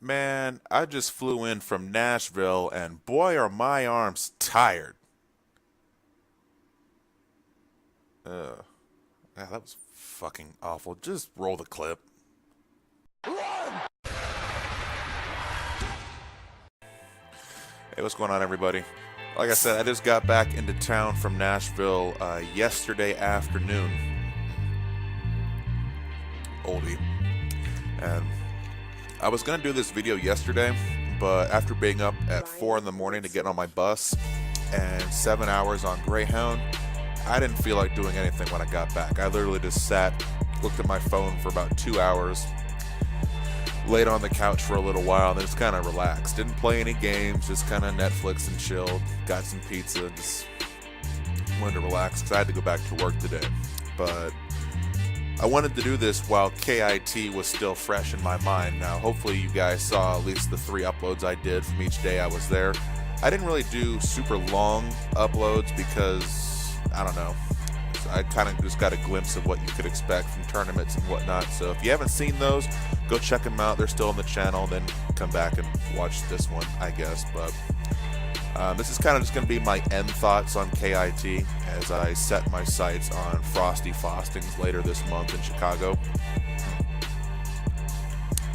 Man, I just flew in from Nashville and boy are my arms tired. Ugh. Yeah, that was fucking awful. Just roll the clip. Hey, what's going on, everybody? Like I said, I just got back into town from Nashville yesterday afternoon. Oldie. And I was going to do this video yesterday, but after being up at 4 in the morning to get on my bus and 7 hours on Greyhound, I didn't feel like doing anything when I got back. I literally just sat, looked at my phone for about 2 hours, laid on the couch for a little while, and then just kind of relaxed. Didn't play any games, just kind of Netflix and chilled, got some pizza, just wanted to relax because I had to go back to work today. But I wanted to do this while KIT was still fresh in my mind. Now, hopefully you guys saw at least the 3 uploads I did from each day I was there. I didn't really do super long uploads because, I don't know, I kind of just got a glimpse of what you could expect from tournaments and whatnot. So if you haven't seen those, go check them out. They're still on the channel. Then come back and watch this one, I guess. But this is kind of just going to be my end thoughts on KIT as I set my sights on Frosty Faustings later this month in Chicago.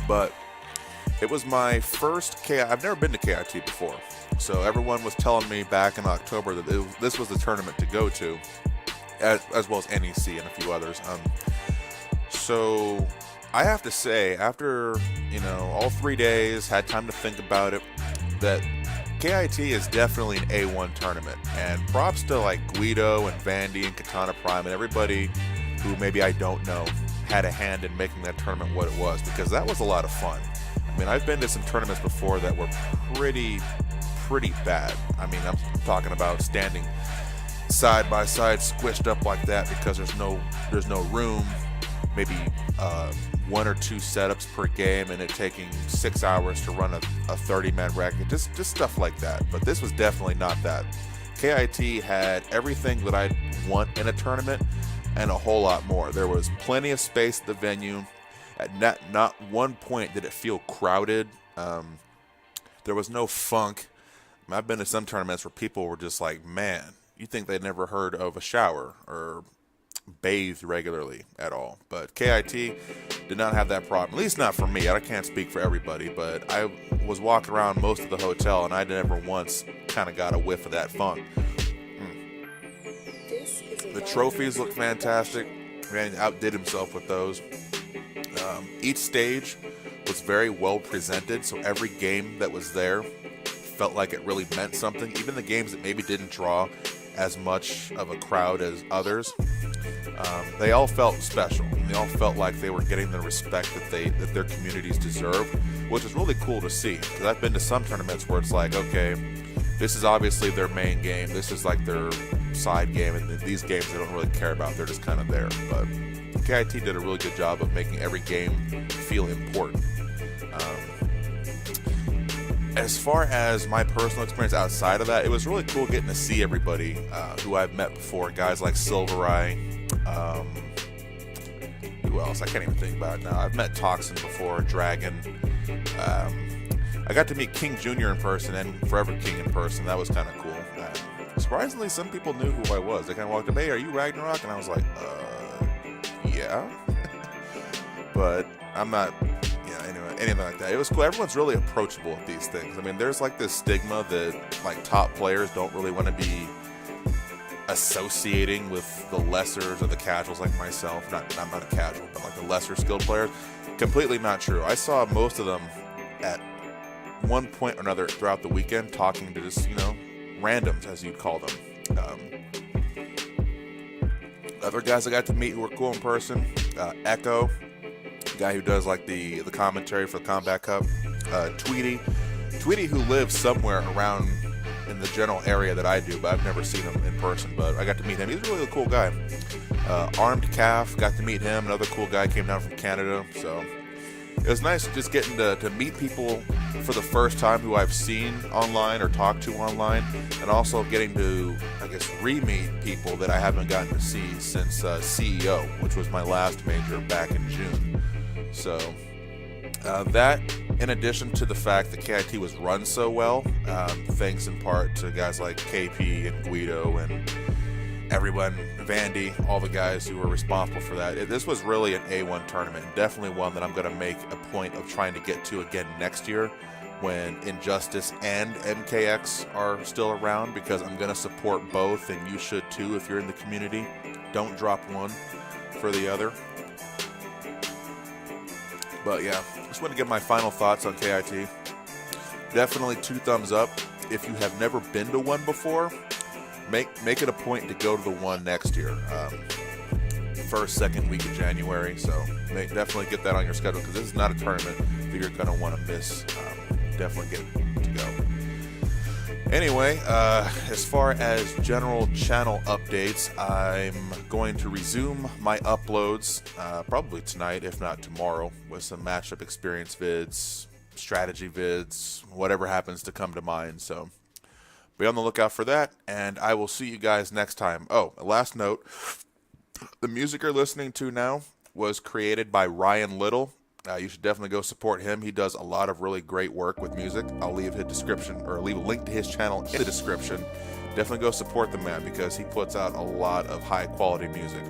But it was my first KIT. I've never been to KIT before. So everyone was telling me back in October that this was the tournament to go to, as well as NEC and a few others. So I have to say, after all 3 days, had time to think about it, that KIT is definitely an A1 tournament. And props to like Guido and Vandy and Katana Prime and everybody who maybe I don't know had a hand in making that tournament what it was, because that was a lot of fun. I mean, I've been to some tournaments before that were pretty bad. I mean, I'm talking about standing side by side squished up like that because there's no room, maybe 1 or 2 setups per game, and it taking 6 hours to run a 30-man bracket, just stuff like that. But this was definitely not that. KIT had everything that I'd want in a tournament and a whole lot more. There was plenty of space at the venue. At not one point did it feel crowded. There was no funk. I've been to some tournaments where people were just like, man, you think they'd never heard of a shower or bathed regularly at all. But KIT did not have that problem, at least not for me. I can't speak for everybody, but I was walking around most of the hotel and I never once kind of got a whiff of that funk. The trophies looked fantastic. Randy outdid himself with those. Each stage was very well presented, so every game that was there felt like it really meant something. Even the games that maybe didn't draw as much of a crowd as others, they all felt special. And they all felt like they were getting the respect that their communities deserve, which is really cool to see. Because I've been to some tournaments where it's like, okay, this is obviously their main game. This is like their side game, and these games they don't really care about. They're just kind of there. But KIT did a really good job of making every game feel important. As far as my personal experience outside of that, it was really cool getting to see everybody who I've met before. Guys like Silvereye. Who else? I can't even think about it now. I've met Toxin before, Dragon. I got to meet King Jr. in person and Forever King in person. That was kind of cool. Surprisingly, some people knew who I was. They kind of walked up, hey, are you Ragnarok? And I was like, yeah. But I'm not... Anyway, anything like that. It was cool. Everyone's really approachable with these things. I mean, there's like this stigma that like top players don't really want to be associating with the lessers or the casuals like myself. I'm not a casual, but like the lesser skilled players. Completely not true. I saw most of them at one point or another throughout the weekend talking to just, randoms, as you'd call them. Other guys I got to meet who were cool in person, Echo, guy who does like the commentary for the Combat Cup, Tweety who lives somewhere around in the general area that I do, but I've never seen him in person, but I got to meet him. He's a really cool guy. Armed Calf, got to meet him. Another cool guy came down from Canada, so it was nice just getting to meet people for the first time who I've seen online or talked to online, and also getting to, I guess, re-meet people that I haven't gotten to see since CEO, which was my last major back in June. So that in addition to the fact that KIT was run so well, thanks in part to guys like KP and Guido and everyone, Vandy, all the guys who were responsible for that. This was really an A1 tournament, and definitely one that I'm going to make a point of trying to get to again next year when Injustice and MKX are still around, because I'm going to support both, and you should too if you're in the community. Don't drop one for the other. But yeah, just want to give my final thoughts on KIT. Definitely 2 thumbs up. If you have never been to one before, make it a point to go to the one next year, first, second week of January. So definitely get that on your schedule, because this is not a tournament that you're going to want to miss. Definitely get to go. Anyway, as far as general channel updates, I'm going to resume my uploads probably tonight, if not tomorrow, with some matchup experience vids, strategy vids, whatever happens to come to mind. So be on the lookout for that, and I will see you guys next time. Oh, last note, the music you're listening to now was created by Ryan Little. You should definitely go support him. He does a lot of really great work with music. I'll leave his description, or leave a link to his channel in the description. Definitely go support the man, because he puts out a lot of high quality music.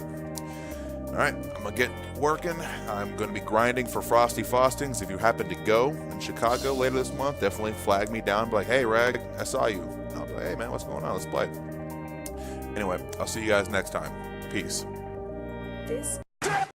Alright, I'm going to get working. I'm going to be grinding for Frosty Faustings. If you happen to go in Chicago later this month, definitely flag me down. Be like, hey Rag, I saw you. And I'll be like, hey man, what's going on? Let's play. Anyway, I'll see you guys next time. Peace. This